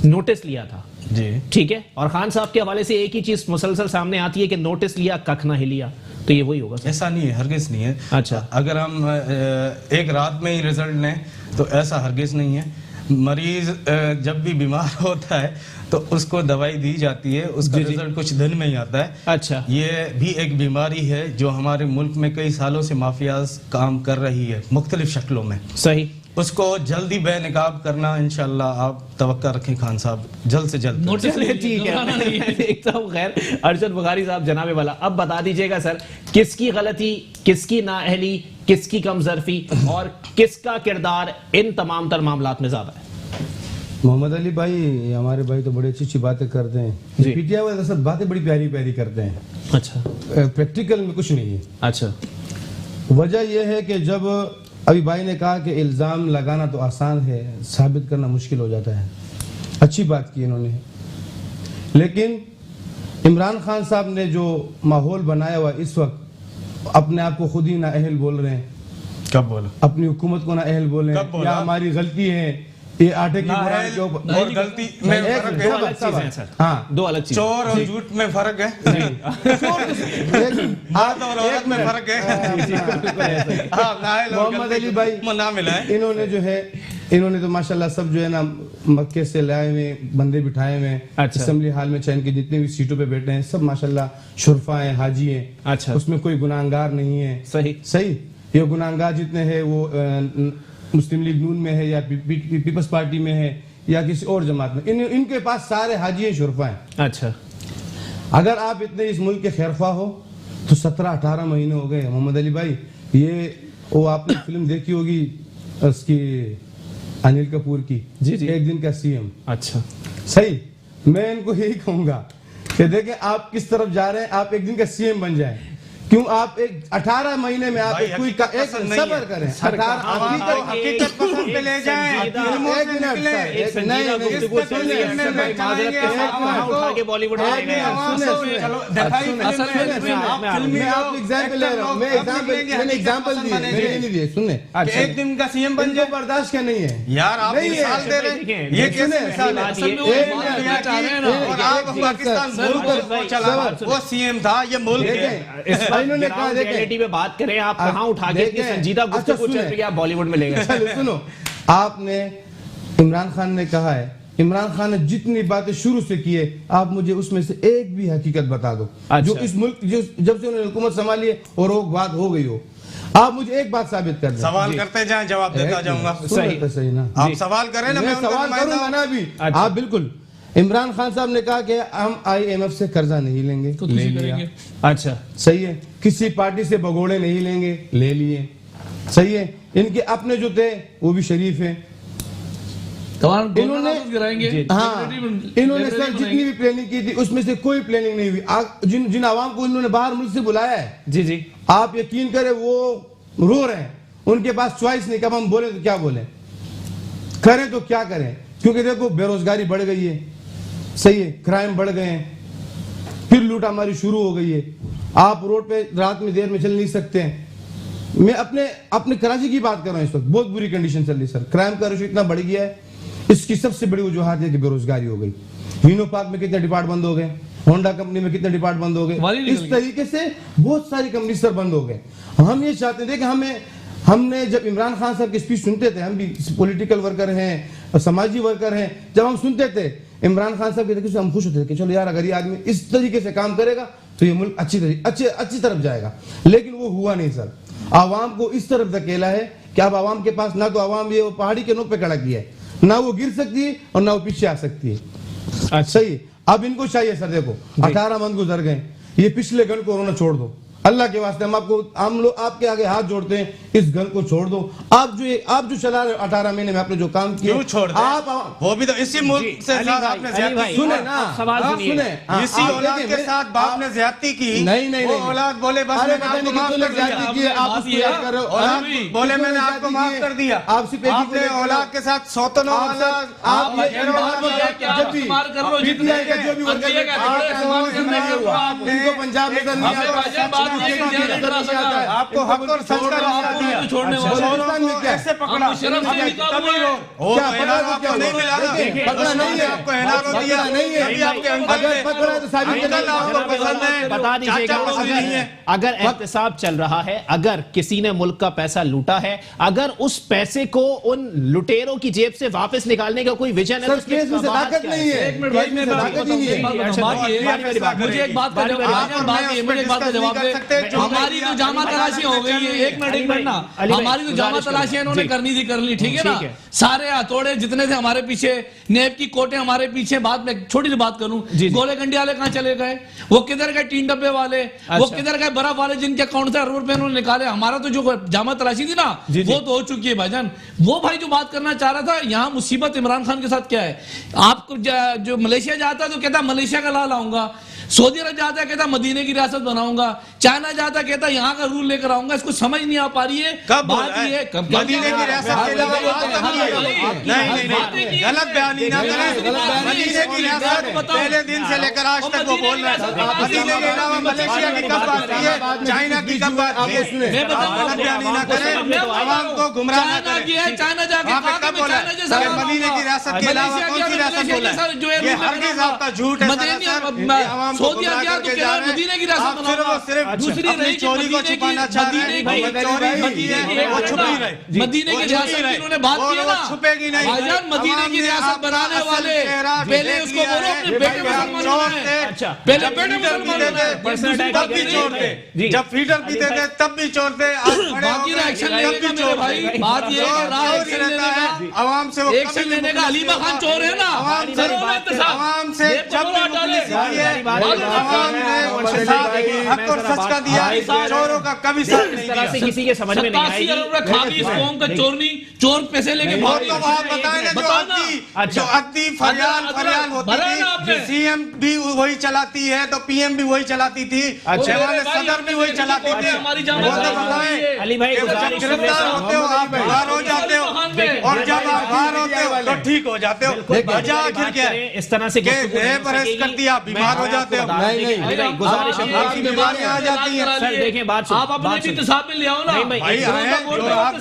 नोटिस लिया था जी, ठीक है, और खान साहब के हवाले से एक ही चीज मुसलसल सामने आती है कि नोटिस लिया कख ना हिलिया, तो ये वही होगा सर? ऐसा नहीं है, हरगिज नहीं है। अच्छा, अगर हम एक रात में ही रिजल्ट लें तो ऐसा हरगिज नहीं है। मरीज जब भी बीमार होता है तो उसको दवाई दी जाती है, उसका रिजल्ट कुछ दिन में ही आता है। अच्छा, ये भी एक बीमारी है जो हमारे मुल्क में कई सालों से माफियाज काम कर रही है मुख्तलिफ शक्लों में। सही, उसको जल्दी बेनकाब करना इंशाल्लाह आप तवक्का रखें खान साहब, जल्द से जल्द। नोटिस ठीक है, देखता हूं। खैर अरशद बुखारी साहब जनाबे वाला, अब बता दीजिएगा सर, किसकी गलती, किसकी नाअहली, किसकी कमजरफी और किसका किरदार इन तमाम तर मामलात में ज्यादा है? मोहम्मद अली भाई हमारे भाई तो बड़ी अच्छी अच्छी बातें करते हैं, पीटीआई वाले सब बातें बड़ी प्यारी प्यारी करते हैं। अच्छा, प्रैक्टिकल में कुछ नहीं है। अच्छा, वजह यह है कि जब अभी भाई ने कहा कि इल्ज़ाम लगाना तो आसान है, साबित करना मुश्किल हो जाता है, अच्छी बात की इन्होंने, लेकिन इमरान खान साहब ने जो माहौल बनाया हुआ इस वक्त, अपने आप को खुद ही नाअहल बोल रहे हैं। कब बोला? अपनी हुकूमत को नाअहल बोले या हमारी गलती है, ये आटे की बुराई के ऊपर और गलती में फर्क है। दो अलग चीजें हैं सर। हाँ, दो अलग चीजें। चोर और झूठ में फर्क है, आद और औरत में फर्क है। मोहम्मद अली भाई ना मिला है। इन्होंने जो है, इन्होंने तो माशाल्लाह सब जो है ना मक्के से लाए हुए बंदे बिठाए हुए हैं। अच्छा, असेंबली हाल में चैन के जितने भी सीटों पे बैठे हैं सब माशाल्लाह शुरफा हैं, हाजी हैं। अच्छा, उसमें कोई गुनाहगार नहीं है। सही सही, ये गुनाहगार जितने हैं वो मुस्लिम लीग नून में है या पीपल्स पार्टी में है या किसी और जमात में, इनके पास सारे हाजी हैं, शुरफा हैं। अच्छा, अगर आप इतने इस मुल्क के खैरख्वा हो तो 17-18 महीने हो गए मोहम्मद अली भाई। ये वो आपने फिल्म देखी होगी उसकी अनिल कपूर की, जी जी, एक दिन का सीएम। अच्छा, सही, मैं इनको यही कहूंगा कि देखें आप किस तरफ जा रहे हैं, आप एक दिन का सीएम बन जाएं। क्यों आप एक 18 महीने में आप एक सब्र करें, हकीकत पसंद पे ले जाएं, फिल्मों से निकले, बॉलीवुड सुनने एक दिन का सीएम बन जाए, बर्दाश्त क्या नहीं है यार, आप मिसाल दे रहे हैं, ये कैसे मिसाल है? वो सीएम था, ये मुल्क है। इन्होंने कहा रियलिटी में बात करें, आप कहां उठा के इतनी संजीदा गुफ्तगू चल रही है, आप बॉलीवुड में ले गए। सुनो, आपने इमरान खान ने कहा है, इमरान खान ने जितनी बातें शुरू से की है, आप मुझे उसमें से एक भी हकीकत बता दो। अच्छा, जो इस मुल्क जब से उन्होंने हुकूमत संभाली है और वो बात हो गई हो, आप मुझे एक बात साबित कर दें। सवाल करते जाएं, जवाब देता जाऊंगा। सही ना, आप सवाल करें ना, मैं सवाल करूंगा ना अभी। आप बिल्कुल, इमरान खान साहब ने कहा कि हम IMF से कर्जा नहीं लेंगे, तो ले लिया। अच्छा, सही है। किसी पार्टी से भगोड़े नहीं लेंगे, ले लिए, सही है। इनके अपने जो थे वो भी शरीफ हैं। इन्होंने इन्होंने सर जितनी भी प्लानिंग की थी उसमें से कोई प्लानिंग नहीं हुई। जिन आवाम को इन्होंने बाहर मुल्क से बुलाया है, जी जी, आप यकीन करें वो रो रहे हैं, उनके पास चॉइस नहीं, कब हम बोले तो क्या बोले, करें तो क्या करें, क्योंकि देखो बेरोजगारी बढ़ गई है, सही है, क्राइम बढ़ गए हैं, लूट हमारी शुरू हो गई है। आप रोड पे रात में देर में चल नहीं सकते हैं। मैं अपने कराची की बात कर रहा हूँ, इस वक्त बहुत बुरी कंडीशन चल रही सर। क्राइम का रेशो इतना बढ़ गया है, इसकी सबसे बड़ी वजूहत है कि बेरोजगारी हो गई। हीनो पार्क में कितने डिपार्ट बंद हो गए, होंडा कंपनी में कितने डिपार्ट बंद हो गए, इस तरीके से बहुत सारी कंपनी सर बंद हो गए। हम ये चाहते थे कि हमने जब इमरान खान साहब की स्पीच सुनते थे, हम भी पॉलिटिकल वर्कर हैं, समाजी वर्कर हैं, जब हम सुनते थे इमरान खान साहब के, हम खुश होते थे कि चलो यार अगर ये आदमी इस तरीके से काम करेगा तो ये मुल्क अच्छी तरफ जाएगा। लेकिन वो हुआ नहीं सर। आवाम को इस तरफ धकेला है कि अब आवाम के पास ना तो आवाम ये पहाड़ी के नोक पे खड़ा किया है, ना वो गिर सकती है और ना वो पीछे आ सकती है। अच्छा सही, अब इनको चाहिए सर, देखो 18 मंथ गुजर गए, ये पिछले गन कोरोना छोड़ दो, अल्लाह के वास्ते हम लोग आपके आगे हाथ जोड़ते हैं, इस गन को छोड़ दो। आप जो चला रहे 18 महीने में आपने जो काम किया, क्यों छोड़ आप वो भी तो इसी मुल्क से आपने ज्यादती सुने ना, सुने इसी औलाद के साथ बाप ने ज्यादती की। नहीं वो औलाद बोले बस मैंने आपको माफ कर दिया, आप उसको याद कर रहे हो, औलाद बोले मैंने आपको माफ कर दिया। आपने औलाद के साथ सौतनों वाला आप जब भी उनको पंजाब में आपको हक और सच का छोड़ने वाला कैसे पकड़ा? नहीं मिला, पकड़ा नहीं है, आपको एनआरओ दिया नहीं है, आपके अंकल पकड़ा तो आपको पसंद है, बता दीजिएगा। अगर एहतसाब चल रहा है, अगर किसी ने मुल्क का पैसा लूटा है, अगर उस पैसे को उन लुटेरों की जेब से वापस निकालने का कोई विजन है तो केस में ताकत नहीं है। एक मिनट भाई, मुझे एक बात का जवाब दे। हमारी तो जामा तलाशी हो गई है, एक मिनट ना, हमारी तो जामा तलाशी इन्होंने करनी थी, कर ली, ठीक है ना। सारे हथौड़े जितने थे हमारे पीछे, नेब की कोटे हमारे पीछे, बाद में छोटी सी बात करूं, गोले गंडी वाले कहां चले गए, वो किधर गए, 3 डब्बे वाले, वो किधर गए, बर्फ वाले जिनके अकाउंट से अरब रुपए उन्होंने निकाले। हमारा तो जो जामा तलाशी थी ना वो तो हो चुकी है भाईजान। वो भाई जो बात करना चाह रहा था, यहाँ मुसीबत इमरान खान के साथ क्या है, आपको जो मलेशिया जाता है तो कहता मलेशिया का ला लाऊंगा, सऊदी अरब जाता है कहता मदीने की रियासत बनाऊंगा, चाइना जाता कहता यहाँ का रूल लेकर आऊंगा। इसको समझ नहीं आ पा रही है। कब बात ये मदीने की रियासत के अलावा गलत बयानी ना करें। मदीने की रियासत पहले दिन से लेकर आज तक वो बोल रहे हैं। मदीने के अलावा मलेशिया की कब बात की है, चाइना की कब बात की है, गलत बयानी ना करें, आवाम को गुमराह ना करें। चाइना जाके कब बोला मदीने की रियासत के अलावा कौन सी रियासत बोला? ये हरगिज़ आपका झूठ है। सऊदी गया तो कह रहा है मदीने की रियासत बनाऊंगा। सिर्फ दूसरी रही चोरी को छुपाना चाह रहे हैं। वो छुपी रहे। मदीने की रियासत की उन्होंने बात की है ना, छुपेगी नहीं। भाईजान मदीने की रियासत बनाने वाले पहले उसको बोलो अपने बेटे मुसलमान है। अच्छा पहले बेटे मुसलमान है, तब भी छोड़ते, जब फीडर पीते थे तब भी छोड़ते। बाकी एक्शन लेने का मेरे भाई बात ये है, एक्शन लेने का, आवाम से एक्शन लेने का। अलीमा खान चोर है ना, आवाम से जब हक और सच का दिया, चोरों का कभी साथ नहीं दिया। किसी के समझ में नहीं आई। इस कौम का चोर पैसे लेके वो तो आप बताएं ना, जो अद्दी फरियाद होती थी, सीएम भी वही चलाती है तो पीएम भी वही चलाती थी, सदर भी वही चलाती थी। वो तो बताएं। अली भाई जब गिरफ्तार होते हो आप बाहर हो जाते हो, और जब आप बाहर होते हो तो ठीक हो जाते हो। वजह आखिर क्या है? इस तरह से अरेस्ट कर दिया, बीमार हो जाते हो। गुजारिश बीमारियां आ जाती हैं। सर देखें बात आप अपने भी इंतसाब में ले आओ ना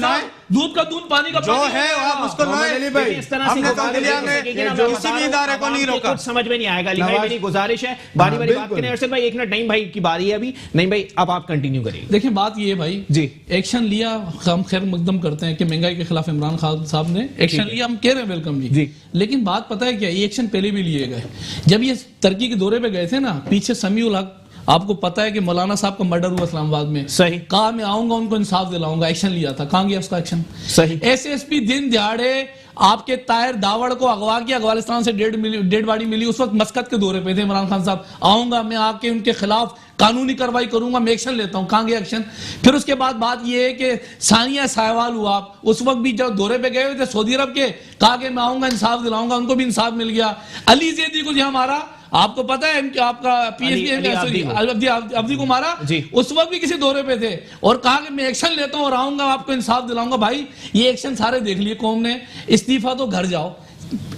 भाई, दूध का दूध पानी का जो है आप उसको लाएं। इस तरह से किसी भी इदारे को नहीं रोका। कुछ समझ में नहीं आएगा। अली भाई मेरी गुजारिश है बारी बारी बात करें। अर्शद भाई एक मिनट, नईम भाई की बारी है अभी। नईम भाई अब आप कंटिन्यू करिए। देखिए बात ये है भाई जी, एक्शन लिया, हम खैर मकदम करते हैं कि महंगाई के खिलाफ इमरान खान साहब ने एक्शन लिया, हम कह रहे हैं वेलकम जी। लेकिन बात पता है क्या, ये एक्शन पहले भी लिए गए। जब ये तुर्की के दौरे पे गए थे ना, पीछे समीउल हक, आपको पता है कि मौलाना साहब का मर्डर हुआ इस्लामाबाद में, सही कहा मैं आऊंगा उनको इंसाफ दिलाऊंगा, एक्शन लिया था, कहां गया उसका एक्शन? सही एसएसपी दिन दिहाड़े आपके ताहिर दावड़ को अगवा किया, अफगानिस्तान से डेड बॉडी मिली, उस वक्त मस्कत के दौरे पे थे इमरान खान साहब, आऊंगा मैं आके उनके खिलाफ कानूनी कार्रवाई करूंगा, मैं एक्शन लेता हूं, कहां गया एक्शन? फिर उसके बाद बात यह है कि सानिया साहवाल हुआ, उस वक्त भी जब दौरे पे गए हुए थे सऊदी अरब के, कहा कि मैं आऊंगा इंसाफ दिलाऊंगा, उनको भी इंसाफ मिल गया। अली जैदी को यहाँ मारा, आपको पता है कि आपका पीएचडी अब्दी को मारा, उस वक्त भी किसी दौरे पे थे और कहा कि मैं एक्शन लेता हूं और आऊंगा आपको इंसाफ दिलाऊंगा। भाई ये एक्शन सारे देख लिए कौम ने, इस्तीफा तो घर जाओ,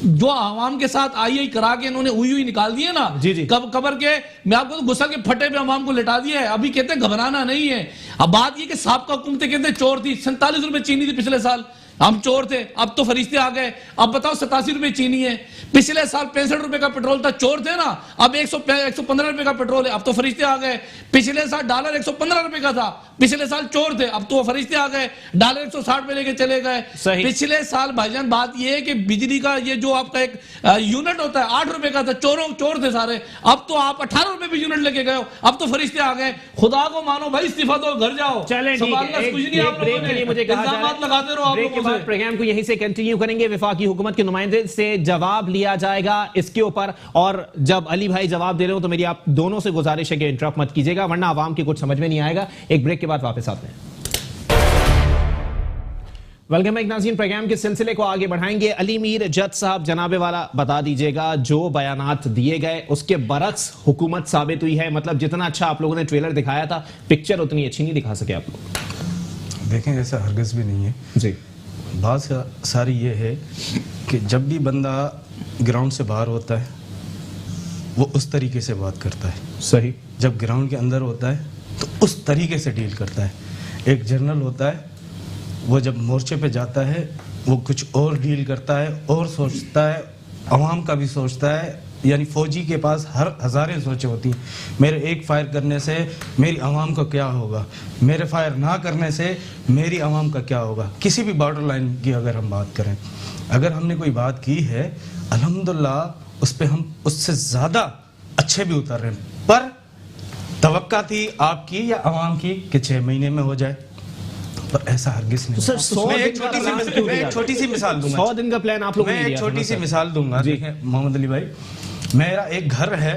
जो आवाम के साथ आई करा के इन्होंने हुई निकाल दिए ना, जी। कबर के, मैं आपको तो गुस्सा के फटे पे आवाम को लिटा दिया है। अभी कहते हैं घबराना नहीं है। अब बात ये कि साहब का हुकूमतें कहते हैं चोर थी, 47 रुपए चीनी थी पिछले साल, हम चोर थे, अब तो फरिश्ते आ गए। अब बताओ 87 रुपए चीनी है, पिछले साल 65 रुपए का पेट्रोल था, चोर थे ना, अब 115 रुपए का पेट्रोल है, अब तो फरिश्ते आ गए। पिछले साल डॉलर 115 रुपए का था, पिछले साल चोर थे, अब तो फरिश्ते आ गए, डॉलर 160 पे लेके चले गए। पिछले साल भाईजान बात ये है कि बिजली का ये जो आपका एक यूनिट होता है 8 रुपए का था, चोर थे सारे, अब तो आप 18 रुपए पे यूनिट लेके गए हो, अब तो फरिश्ते आ गए। खुदा को मानो भाई, इस्तीफा दो, घर जाओ। चले मुझे लगाते रहो आप। प्रोग्राम को यहीं से कंटिन्यू करेंगे, विफाकी हुकूमत के नुमाइंदे से जवाब लिया जाएगा इसके ऊपर। और जब अली भाई जवाब दे रहे हो तो मेरी आप दोनों से गुजारिश है कि इंटरप्ट मत कीजिएगा, वरना आवाम की कुछ समझ में नहीं आएगा। एक ब्रेक के बाद वापस आते हैं। वेलकम बैक नाज़रीन, प्रोग्राम के सिलसिले को आगे बढ़ाएंगे। अली मीर जज साहब, जनाबे वाला बता दीजिएगा, जो बयानात दिए गए उसके बरक्स हुकूमत साबित हुई है। मतलब जितना अच्छा आप लोगों ने ट्रेलर दिखाया था, पिक्चर उतनी अच्छी नहीं दिखा सके आप लोग। देखें, ऐसा हरगिज़ भी नहीं है जी। बात सारी ये है कि जब भी बंदा ग्राउंड से बाहर होता है वो उस तरीके से बात करता है, सही। जब ग्राउंड के अंदर होता है तो उस तरीके से डील करता है। एक जनरल होता है, वो जब मोर्चे पे जाता है वो कुछ और डील करता है और सोचता है, अवाम का भी सोचता है। यानी फौजी के पास हर हज़ारें सोचें होती हैं। मेरे एक फायर करने से मेरी आवाम का क्या होगा, मेरे फायर ना करने से मेरी आवाम का क्या होगा। किसी भी बॉर्डर लाइन की अगर हम बात करें, अगर हमने कोई बात की है, अल्हम्दुलिल्लाह उस पर हम उससे ज़्यादा अच्छे भी उतर रहे हैं। पर तवक्का थी आपकी या आवाम की कि 6 महीने में हो जाए, पर ऐसा हरगिज़ नहीं। मैं एक छोटी सी मिसाल दूंगा। 100 दिन का प्लान आप लोगों ने मैं दिया एक था छोटी ना सी सर? मिसाल दूंगा। देखें मोहम्मद अली भाई, मेरा एक घर है,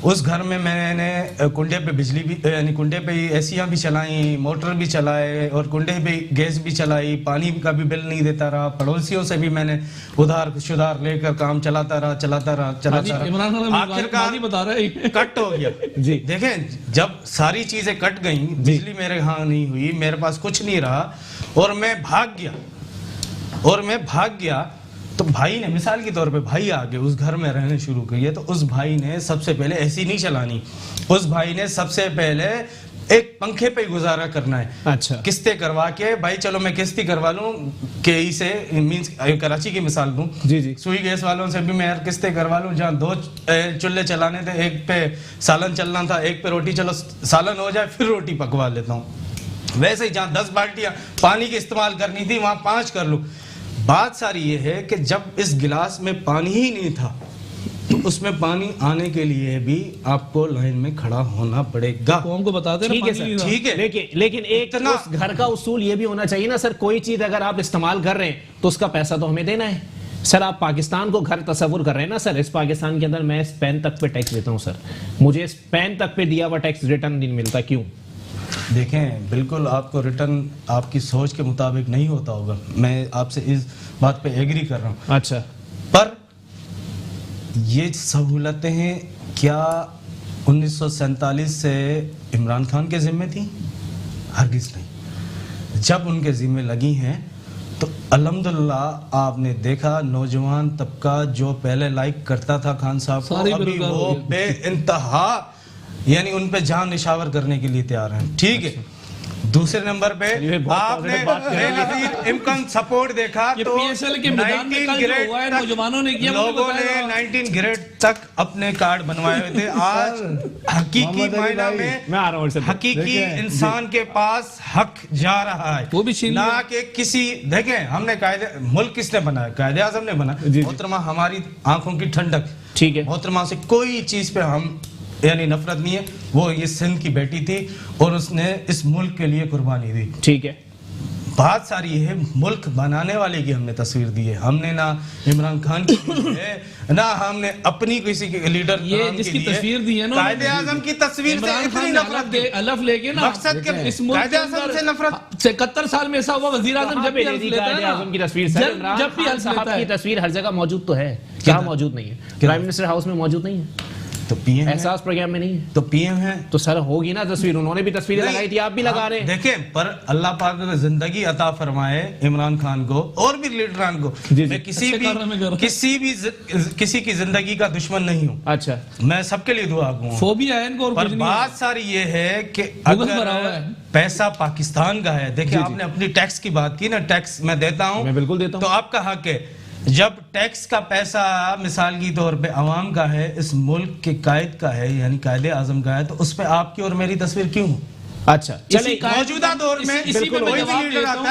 उस घर में मैंने कुंडे पे बिजली भी, यानी कुंडे पे एसियां भी चलाई, मोटर भी चलाए और कुंडे पे गैस भी चलाई, पानी का भी बिल नहीं देता रहा। पड़ोसियों से भी मैंने उधार शुधार लेकर काम चलाता रहा। आखिरकार बता रहे कट हो गया जी। देखें, जब सारी चीजें कट गई, बिजली मेरे यहाँ नहीं हुई, मेरे पास कुछ नहीं रहा और मैं भाग गया तो भाई ने, मिसाल के तौर पे भाई आगे उस घर में रहने शुरू किए, तो उस भाई ने सबसे पहले ऐसी नहीं चलानी, उस भाई ने सबसे पहले एक पंखे पे गुजारा करना है। अच्छा, किस्तें करवा के, भाई चलो मैं किस्ती करवा लूं केई से, मींस कराची की मिसाल दूं, जी। सुई गैस वालों से भी मैं यार किस्तें करवा लूं, जहां 2 चूल्हे चलाने थे, एक पे सालन चलना था, एक पे रोटी, चलो सालन हो जाए फिर रोटी पकवा लेता हूं। वैसे ही जहां 10 बाल्टियां पानी की इस्तेमाल करनी थी वहां 5 कर लूं। बात सारी ये है कि जब इस गिलास में पानी ही नहीं था तो उसमें पानी आने के लिए भी आपको लाइन में खड़ा होना पड़ेगा। हमको बताते ठीक है सर, ठीक है। लेकिन एक उस घर का उसूल ये भी होना चाहिए ना सर, कोई चीज अगर आप इस्तेमाल कर रहे हैं तो उसका पैसा तो हमें देना है। सर आप पाकिस्तान को घर तस्वुर कर रहे हैं ना सर, इस पाकिस्तान के अंदर मैं स्पेन तक पे टैक्स देता हूँ सर, मुझे स्पेन तक पे दिया हुआ टैक्स रिटर्न नहीं मिलता, क्यों? देखें, बिल्कुल आपको रिटर्न आपकी सोच के मुताबिक नहीं होता होगा, मैं आपसे इस बात पे एग्री कर रहा हूँ। अच्छा, पर ये सहूलतें हैं क्या 1947 से इमरान खान के जिम्मे थी? हरगिज़ नहीं। जब उनके जिम्मे लगी हैं तो अल्हम्दुलिल्लाह आपने देखा नौजवान तबका जो पहले लाइक करता था खान साहब को, अभी वो बेइंतहा यानी उन पे जान निशावर करने के लिए तैयार हैं। ठीक है, दूसरे नंबर पे आपने इम्कान सपोर्ट देखा तो नौजवानों ने किया, लोगों ने 19 ग्रेड तक अपने कार्ड बनवाए हुए थे। आज हकीकी मायना में हकीकी इंसान के पास हक जा रहा है, वो भी ना कि किसी, देखें हमने कायदे, मुल्क किसने बनाया? कायदे आज़म ने बनाया। मोहतरमा हमारी आंखों की ठंडक, ठीक है, मोहतरमा से कोई चीज पे हम यानी नफरत नहीं है। वो ये सिंध की बेटी थी और उसने इस मुल्क के लिए कुर्बानी दी। ठीक है, बात सारी है मुल्क बनाने वाले की हमने तस्वीर दी है, हमने ना इमरान खान की दी है ना हमने अपनी किसी के लीडर ये जिसकी तस्वीर दी है ना, कायदे आज़म की तस्वीर से इतनी नफरत अलफ लेके ना, मकसद के इस मुल्क कायदे आज़म से नफरत 71 साल में ऐसा हुआ वजीर आज़म जब भी कायदे आज़म की तस्वीर सर, इमरान जब भी खान साहब की तस्वीर हर जगह मौजूद तो है, क्या मौजूद नहीं है? प्राइम मिनिस्टर हाउस में मौजूद नहीं है। तो पीएम एहसास प्रोग्राम में नहीं है तो पीएम है तो सर होगी ना तस्वीर, उन्होंने भी तस्वीरें लगाई थी, आप भी लगा रहे हैं। देखें, पर अल्लाह पाक ने जिंदगी अता फरमाए इमरान खान को और भी लीडरान को। मैं किसी की जिंदगी का दुश्मन नहीं हूँ। अच्छा, मैं सबके लिए दुआ करूँ। फोबिया है इनको, पर बात सारी ये है कि अगर पैसा पाकिस्तान का है, देखिए आपने अपनी टैक्स की बात की ना, टैक्स मैं देता हूँ, मैं बिल्कुल देता हूँ, तो आपका हक है। जब टैक्स का पैसा मिसाल की तौर पे अवाम का है, इस मुल्क के कायद का है, यानी कायदे आजम का है, तो उस पे आपकी और मेरी तस्वीर क्यों? अच्छा, चलिए मौजूदा दौर में इसी पे मैं जवाब देता हूं,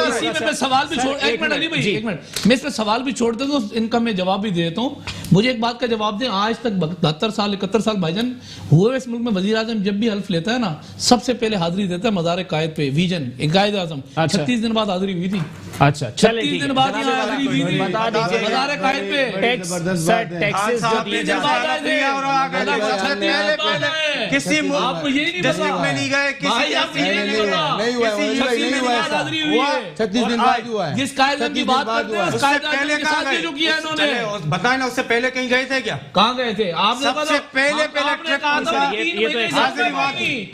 इसी पे मैं सवाल भी छोड़, एक मिनट अली भाई, एक मिनट, मैं इस पे सवाल भी छोड़ देता हूं, इनका मैं जवाब भी देता हूं। मुझे एक बात का जवाब दें, आज तक 72 साल 71 साल भाईजान हुए इस मुल्क में वजीर आजम जब भी हल्फ लेता है ना, सबसे पहले हाजिरी देता है मज़ार कायद पे, विजन कायद आजम। 36 दिन बाद हाजिरी हुई थी। अच्छा, 36 दिन बाद यहाँ हाजिरी हुई थी मज़ार कायद पे। टैक्सेस जो दिए जा रहे हैं, किसी आपको यही नहीं पता में नहीं गए, भाई आपको यही नहीं पता, नहीं हुआ है, 36 दिन बाद हुआ है। जिस कायदे की बात करते हैं उस कायदे के साथ ये जो किया इन्होंने, बताए ना, उससे पहले कहीं गए थे क्या? कहाँ गए थे आपने? सबसे पहले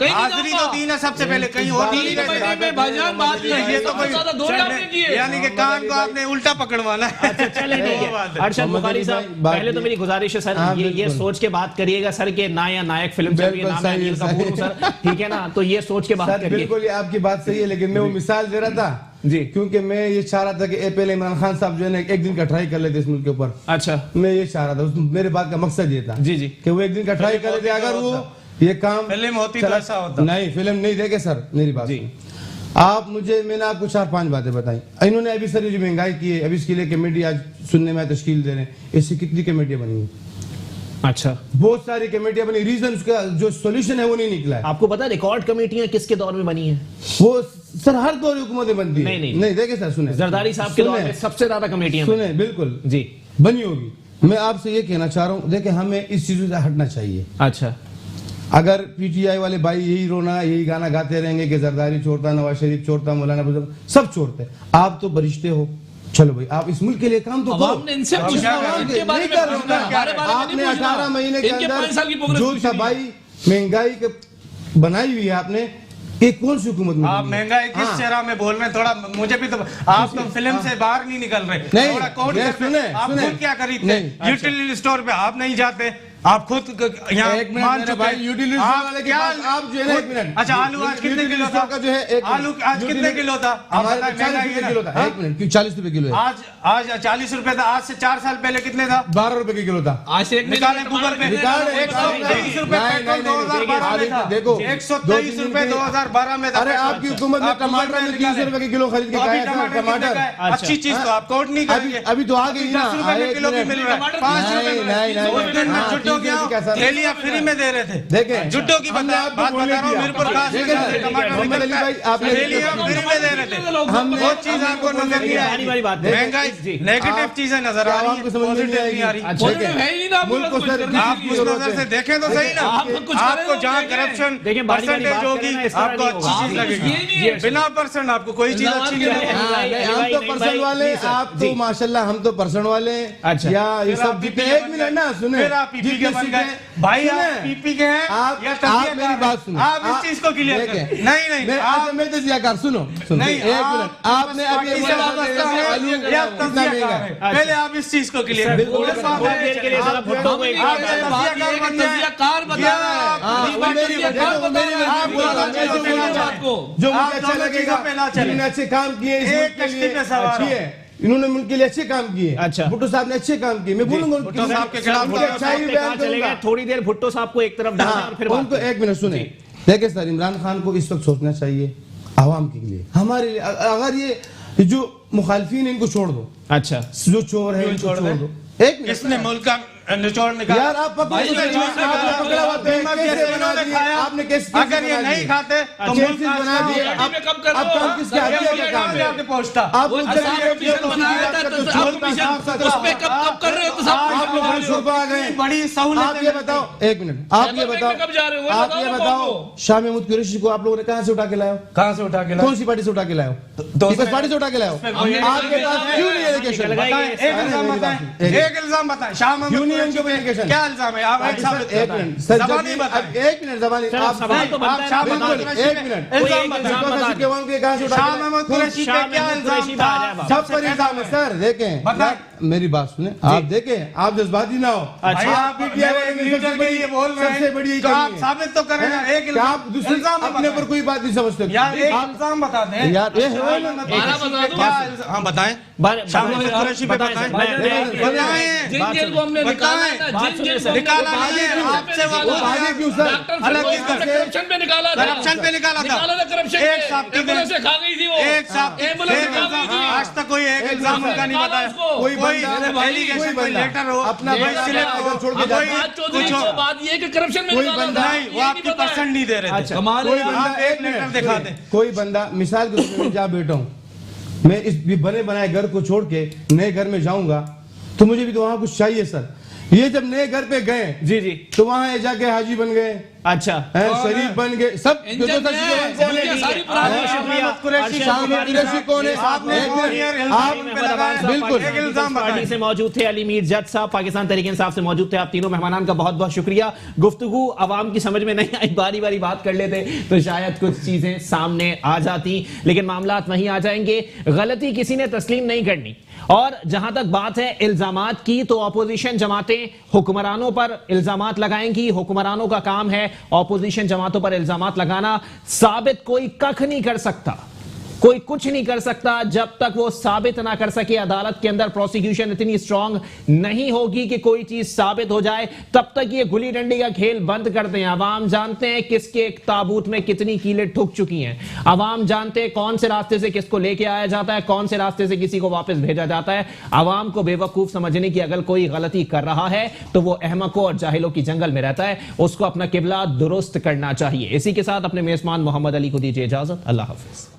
हाजिरी तो दी ना सबसे पहले, कहीं और नहीं गए। भाईजान बात नहीं, ये तो कोई ज्यादा दौरे आपने किए, यानी कि कान को आपने उल्टा पकड़वाना है। अच्छा, चले ठीक है। अरशद बुखारी साहब, पहले तो मेरी गुजारिश है सर, ये सोच के बात करिएगा सर कि ना या नायक फिल्म चल रही है, नाम है अनिल कपूर सर, ठीक है ना, तो ये सोच के बात करिए। बिल्कुल, ये आपकी बात सही है, लेकिन मैं वो मिसाल दे रहा था जी, क्योंकि मैं ये चाह रहा था कि पहले इमरान खान साहब जो है ना एक दिन का ट्राई कर लेते इस मुल्क के ऊपर। अच्छा, मैं ये चाह रहा था, मेरे बात का मकसद ये था जी जी कि वो एक दिन का ट्राई कर लेते, अगर वो ये काम फिल्म होती तो ऐसा होता नहीं। फिल्म नहीं देखे सर, मेरी बात जी, आप मुझे, मैंने आपको 4-5 बातें बताई। इन्होंने अभी सर जो महंगाई की है, अभी इसके लिए कमेटी आज सुनने में तश्कील दे रहे हैं, इससे कितनी कमेटियां बनी है? अच्छा, बहुत सारी कमेटियां बनी, रीजन उसका जो सॉल्यूशन है वो नहीं निकला है। आपको पता है रिकॉर्ड कमेटियां किसके दौर में बनी है? वो सर हर दौर हुकूमतें बनती है। नहीं देखे सर, सुने, जरदारी साहब के दौर में सबसे ज्यादा कमेटियां सुने, बिल्कुल जी बनी होगी। मैं आपसे ये कहना चाह रहा हूँ, देखे हमें इस चीजों से हटना चाहिए। अच्छा, अगर पीटीआई वाले भाई यही रोना, यही गाना गाते रहेंगे कि जरदारी छोड़ता, नवाज शरीफ छोड़ता, मौलाना बुजुर्ग सब छोड़ते, आप तो बरिश्ते हो, चलो भाई आप इस मुल्क के लिए काम तो करो। आपने इनसे पूछा, इनके बारे में आपने 18 महीने के अंदर जो सफाई महंगाई बनाई हुई है आपने, एक कौन सी हुकूमत में? आप महंगाई किस शरह में बोल रहे हैं? थोड़ा मुझे भी तो, आप तो फिल्म से बाहर नहीं निकल रहे। थोड़ा कोर्ट में आप खुद क्या खरीदते? यूटिलिटी स्टोर पे आप नहीं जाते, आप खुद यहाँ मान चुके भाई यूटिलिटी वाले के पास आप जो है ना, एक मिनट, अच्छा आलू आज कितने किलो था? जो है आलू आज कितने किलो था? हमारे 40 रुपए किलो था। एक मिनट, 40 रुपए किलो है आज 40 रुपए था। आज से 4 साल पहले कितने था? 12 रुपए किलो था। आज से निकाले गूगल पे, 123 रुपए पेट्रोल 2012 में था। देखो 123 रुपए 2012 में था। अरे आपकी हुकूमत में टमाटर 300 रुपए के किलो खरीद के खाया टमाटर। अच्छी चीज तो आप कोर्ट नहीं करेंगे। अभी तो आ गई ना, 10 रुपए में किलो भी मिल रहा है, 5 रुपए में। जुट्टो क्या थैलियां फ्री में दे रहे थे? देखें, जुट्टो की बात बता रहा हूँ, मीरपुर खास में मोहम्मद अली भाई आपने थैलियां फ्री में दे रहे थे। बहुत चीज आपको नजर नहीं आई, महंगाई नेगेटिव चीजें नजर आ रही है, पॉजिटिव नहीं आ रही। आप उस नजर से देखें तो सही ना, आपको जहाँ करप्शन परसेंटेज होगी आपको अच्छी चीज लगेगी, बिना परसेंट आपको कोई चीज अच्छी नहीं लगेगी। हम तो पर्सन वाले, आप तो माशाल्लाह हम तो पर्सन वाले। अच्छा, या ये सब जीते, एक मिनट ना सुने, भाई आप पीपी के हैं, आप मेरी बात सुनो, आप इस चीज को क्लियर करें। नहीं आप मैं तजियाकार सुनो, नहीं एक मिनट, आपने अभी पहले आप इस चीज को क्लियर करें। जो मुझे अच्छा लगेगा, जिन्होंने अच्छे काम किए अच्छी है, इन्होंने मुल्क के लिए अच्छे काम किए। अच्छा, भुट्टो साहब ने अच्छे काम किए, मैं बोलूंगा भुट्टो साहब के खिलाफ अच्छाई बयान करूंगा। थोड़ी देर भुट्टो साहब को एक तरफ डालना, फिर उनको एक मिनट सुने। देखिए सर, इमरान खान को इस वक्त सोचना चाहिए आवाम के लिए, हमारे लिए। अगर ये जो मुखालिफिन इनको छोड़ दो, अच्छा जो चोर है इनको छोड़ दो। एक मिनट, इसने मुल्क का निचोड़ निकाला यार, आप पकड़ा हुआ आपने कैसे, अगर ये नहीं खाते तो मुल्क बना दिए। अब काम किसके हाथ में आगे पहुंचता? आप लोग बड़ी सहूलत। आप ये बताओ, एक मिनट, आप ये बताओ शाह महमूद कुरैशी को आप लोगों ने कहां से उठा के लाए? कहां से उठा के लाए? कौन सी पार्टी से उठा के लाए? पीपल्स पार्टी से उठा के लाए? आपके पास क्यों नहीं एजुकेशन? एक इल्जाम बताएं, शाह महमूद हुए उनके ऊपर एलिगेशन? क्या इल्जाम है? आप एक साबित एक मिनट सर, जबानी बताएं। एक मिनट जबानी आप सवाल तो बनता है ना, बिल्कुल, एक मिनट इल्जाम बताएं। कहां से शाह महमूद कुरैशी पे क्या इल्जाम था? सब पर इल्जाम है सर। देखें मेरी बात सुने, आप देखें, आप जज्बाती ना हो। आप लीडर के लिए बोल रहे सबसे बड़ी हैं तो आप साबित तो करें ना। एक क्या आप दूसरे इल्जाम अपने पर कोई बात नहीं समझते यार, एक इल्जाम बता दें यार। ये हाँ बताएं, शाह महमूद कुरैशी पे बताएं, जिन जेल को हमने निकाला है ना, जिन जेल को निकाला नहीं है, आपसे वाला आगे क्यों सर? अलग चीज कर करप्शन पे निकाला था, करप्शन पे निकाला था। करप्शन एक साहब की एम्बुलेंस से खा गई थी वो, एक साहब एम्बुलेंस से खा गई थी। आज तक कोई एक इल्जाम उनका नहीं बताया। कोई एलिगेशन, कोई लेटर हो, अपना बंदा छोड़ के जाता है। चौधरी को बात ये कि करप्शन में कोई निकाला बंदा था, नहीं, वो आपकी परसेंट नहीं दे रहे थे। कोई बंदा आप एक लेटर दिखा दें। कोई बंदा मिसाल के तौर पे मैं जहाँ बैठा हूँ, मैं इस बने बनाए घर को छोड़ के नए घर में जाऊंगा तो मुझे भी तो वहां कुछ चाहिए सर। ये जब नए घर पे गए जी जी, तो वहां ये जाके हाजी बन गए, अच्छा शरीफ बन गए, सब पार्टी से मौजूद थे अली मीर जज साहब, पाकिस्तान तहरीक इंसाफ से मौजूद थे। आप तीनों मेहमानान का बहुत बहुत शुक्रिया। गुफ्तगू अवाम की समझ में नहीं आई, बारी बारी बात कर लेते तो शायद कुछ चीजें सामने आ जाती, लेकिन मामलात वहीं आ जाएंगे। गलती किसी ने तस्लीम नहीं करनी। और जहां तक बात है इल्जामात की, तो अपोजिशन जमातें हुक्मरानों पर इल्जामात लगाएंगी। हुक्मरानों का काम है ऑपोजिशन जमातों पर इल्जामात लगाना। साबित कोई कख नहीं कर सकता, कोई कुछ नहीं कर सकता जब तक वो साबित ना कर सके। अदालत के अंदर प्रोसिक्यूशन इतनी स्ट्रांग नहीं होगी कि कोई चीज साबित हो जाए, तब तक ये गुली डंडी का खेल बंद कर दें। अवाम जानते हैं किसके ताबूत में कितनी कीलें ठुक चुकी हैं। अवाम जानते हैं कौन से रास्ते से किसको लेके आया जाता है, कौन से रास्ते से किसी को वापस भेजा जाता है। अवाम को बेवकूफ समझने की अगर कोई गलती कर रहा है तो वो अहमकों और जाहिलों की जंगल में रहता है, उसको अपना किबला दुरुस्त करना चाहिए। इसी के साथ अपने मेजबान मोहम्मद अली को दीजिए इजाजत। अल्लाह हाफिज।